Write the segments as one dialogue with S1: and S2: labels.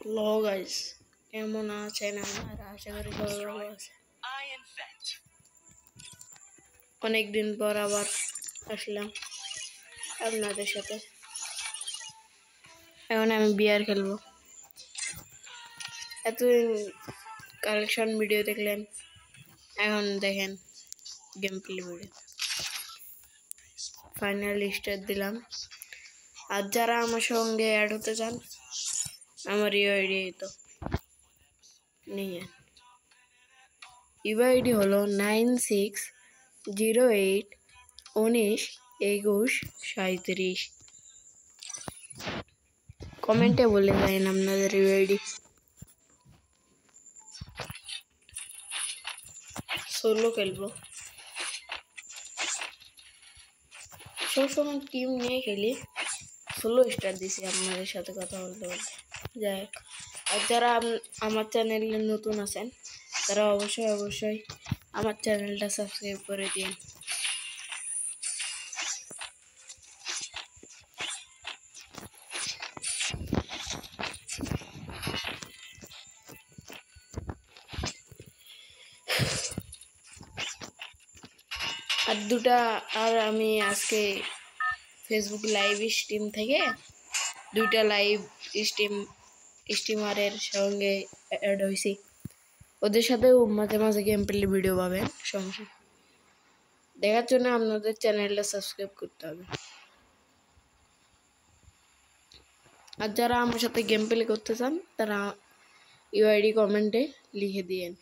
S1: Hello guys, কেমন আছেন আপনারা? আশা করি সবাই ভালো আছে। অনেকদিন পর আবার আসলাম আপনাদের সাথে। এখন আমি বিয়ার খেলবো। এতদিন কালেকশন ভিডিও দেখলেন, এখন দেখেন game play video. Final star দিলাম। আর যারা আমার সঙ্গে অ্যাড হতে চান, আমার ইউআইডি তো নিয়ে ইউআইডি হলো 9608192137। কমেন্টে বলে দেন আপনাদের ইউআইডি। সোলো খেলবো, সবসময় টিম নিয়ে খেলি। সোলো স্টার দিছি আপনাদের সাথে কথা বলতে বলতে। যাই হোক, আর যারা আমার চ্যানেলে নতুন আছেন তারা অবশ্যই আমার চ্যানেলটা সাবস্ক্রাইব করে দিন। আর আমি আজকে ফেসবুক লাইভ স্ট্রিম থেকে দুইটা লাইভ স্ট্রিমারের সঙ্গে অ্যাড হয়েছি। ওদের সাথেও মাঝে মাঝে গেম প্লে ভিডিও পাবেন। সমস্যা দেখার জন্য আপনাদের চ্যানেলটা সাবস্ক্রাইব করতে হবে। আর যারা আমার সাথে গেম প্লে করতে চান তারা ইউআইডি কমেন্টে লিখে দিয়েন,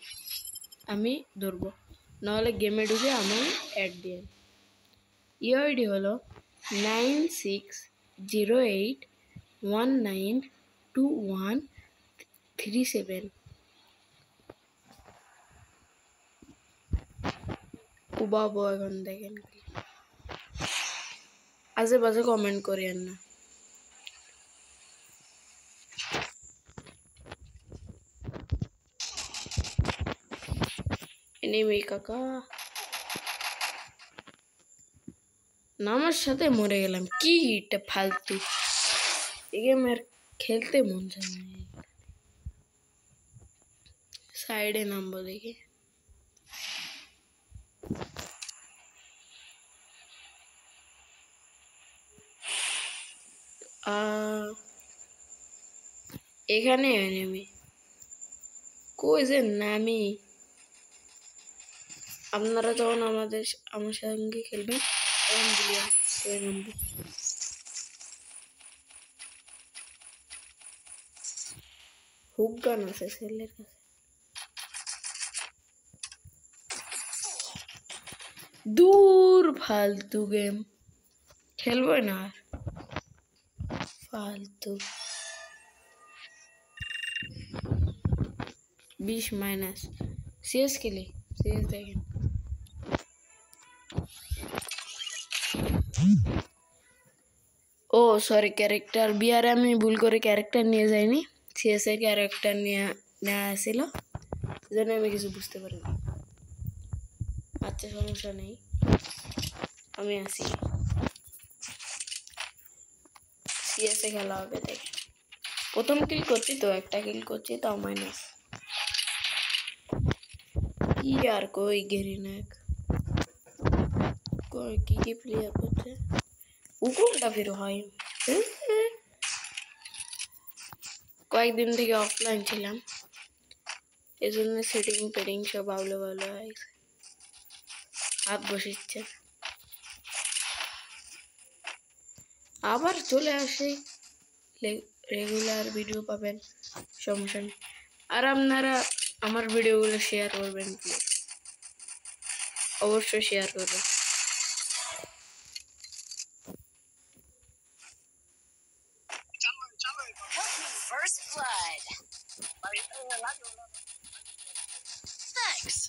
S1: আমি ধরবো। নাহলে গেমে ঢুকে আমি অ্যাড দিয়েন। ইউআইডি হলো 9608192137। উবাবো এখন দেখেন, আজে বাজে কমেন্ট করেন না। এনিমি কাকা, আমার সাথে মরে গেলাম। কি এটা ফালতু, এই গেম আর খেলতে মন চায় না। সাইডে নামবো দেখি। এখানে এনিমি কই যে নামি। আপনারা যখন আমার সঙ্গে খেলবেন তখন বলিয়া কই নামবো। হুক গান আছে ছেলের কাছে। দূর ফালতু গেম খেলবো না আর, ফালতু। 20 সিএস খেলি, সিএস দেখেন। ও সরি, ক্যারেক্টার বিয়ারে আমি ভুল করে ক্যারেক্টার নিয়ে যাইনি, সিএস এর ক্যারেক্টার নেওয়া আসছিল, যেন আমি কিছু বুঝতে পারি না। আচ্ছা সমস্যা নেই, আমি আসি। সিএস এ খেলা হবে দেখ। প্রথম কিল করছি তো, একটা কিল করছি তাও মাইনাস। কি আর কই গেরিনাক কই কি প্লেয়ার করছে। উকুনটা ফির হয়। কয়েকদিন থেকে অফলাইন ছিলাম, এই জন্য সেটিং পেটিং সব ভালো হয়েছে, হাত বসিচ্ছে। আবার চলে আসে, রেগুলার ভিডিও পাবেন, সমস্যা নেই। আর আপনারা আমার ভিডিওগুলো শেয়ার করবেন প্লিজ, অবশ্যই শেয়ার করবেন।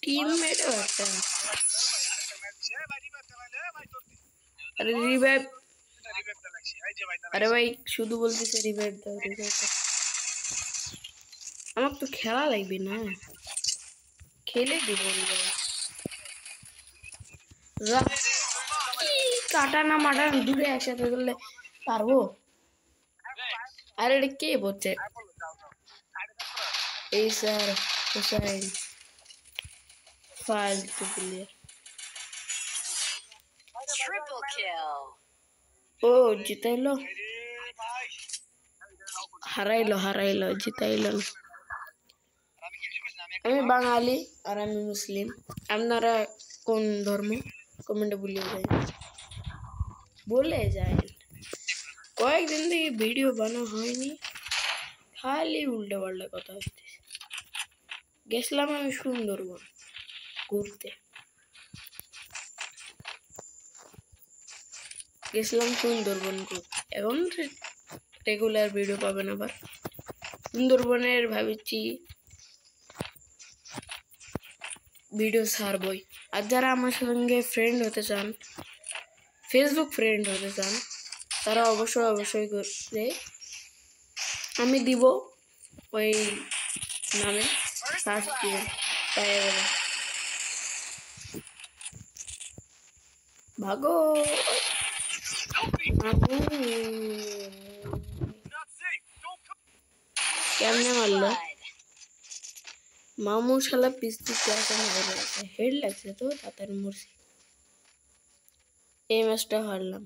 S1: টিমমেট একটা আরে রিভাইভ, আরে ভাই শুধু বলতেছে রিভাইভ দাও, রিভাইভ দাও। আমার তো খেলা লাগবে না, খেলে দিব রিভাইভ। কাটানা মাটানা দূরে একসাথে করলে পারবো। আর এটা কে বলছে? Acer Hussain फालतू प्लेयर
S2: Triple kill.
S1: ओ जिताइलो হারাইলো জিতাইলো আমি বাঙালি আর আমি মুসলিম আপনারা কোন ধর্ম কমেন্টে বলে যায় কয়েকদিন থেকে ভিডিও বানানো হয়নি খালি উল্টো পাল্টা কথা হচ্ছে গেছিলাম আমি সুন্দরবন ঘুরতে এখন রেগুলার ভিডিও পাবেন আবার সুন্দরবনের ভাবছি ভিডিও ছাড়বই আর যারা আমার সঙ্গে ফ্রেন্ড হতে চান ফেসবুক ফ্রেন্ড হতে চান তারা অবশ্যই করতে আমি দিব ওই নামে সার্চ দিয়ে পেয়ে যাবেন ভাগো কেমনে মারলো মামু শালা পিস্তু হেড লাগছে তো তাড়াতাড়ি মরছি এই ম্যাচটা হারলাম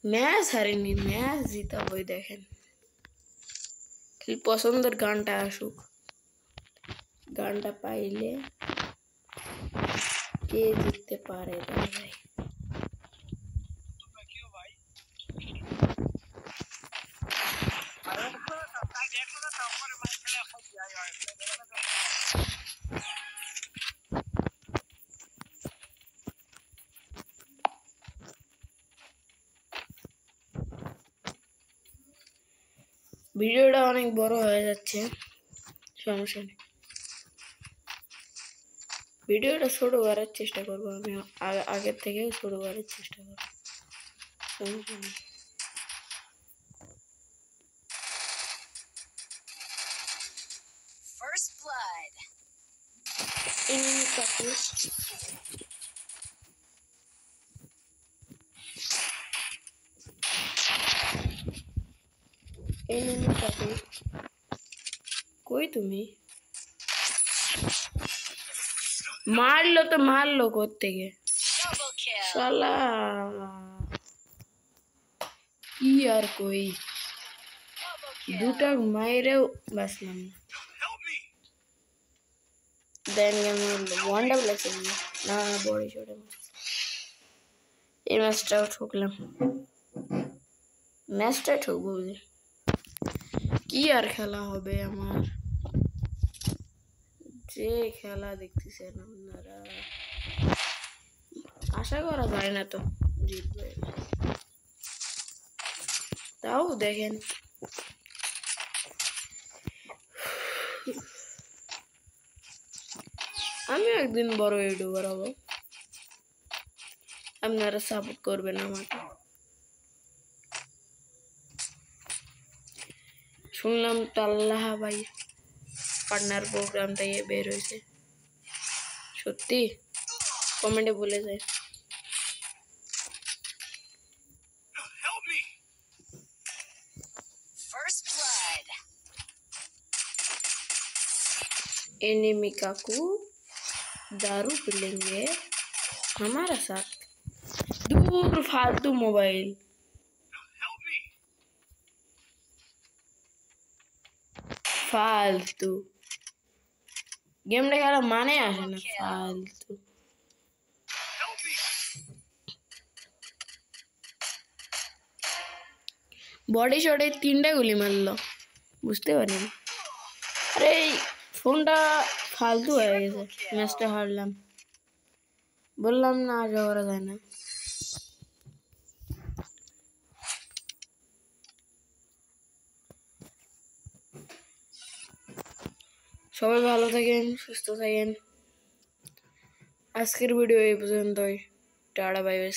S1: ম্যাচ হারিনি ম্যাচ জিতাবই দেখেন খালি পছন্দের গানটা আসুক গানটা পাইলে কে জিততে পারে ভাই ভিডিওটা অনেক বড় হয়ে যাচ্ছে সমস্যা নেই ভিডিওটা ছোট করার চেষ্টা করব আমি আগের থেকে ছোট করার চেষ্টা করব সমস্যা নেই
S2: First blood.
S1: কই তুমি মারলো কোত্থেকে
S2: Double kill.
S1: শালা কি আর কই
S2: Double kill.
S1: দুটা মাইরেও বাঁচলাম না দেন ওয়ান ডাবল আছে না বড়ি ছোট এই ম্যাচটাও ঠকলাম ম্যাচটা ঠকবো কি আর খেলা হবে আমার যে খেলা দেখতেছেন আপনারা আশা করা যায় না তো জিতবে তাও দেখেন আমি একদিন বড় ইউটিউবার হব আপনারা সাপোর্ট করবেন আমাকে শুনলাম তাল্লাহ ভাই পার্টনার প্রোগ্রামটা বের হয়েছে সত্যি কমেন্টে বলে যায়
S2: First blood.
S1: एनिमी काकू दारू पी लेंगे हमारा साथ दूर फालतू मोबाइल फालतू गेम खेला माने आसे ना फालतू बॉडी शॉट 3টা গুলি মারলো বুঝতে পারিনি আরে ফোনটা ফালতু হয়ে গেছে ম্যাচটা হারলাম বললাম না আগে করা যায় না সবাই ভালো থাকেন সুস্থ থাকেন আজকের ভিডিও এই পর্যন্তই টাটা বাই বাই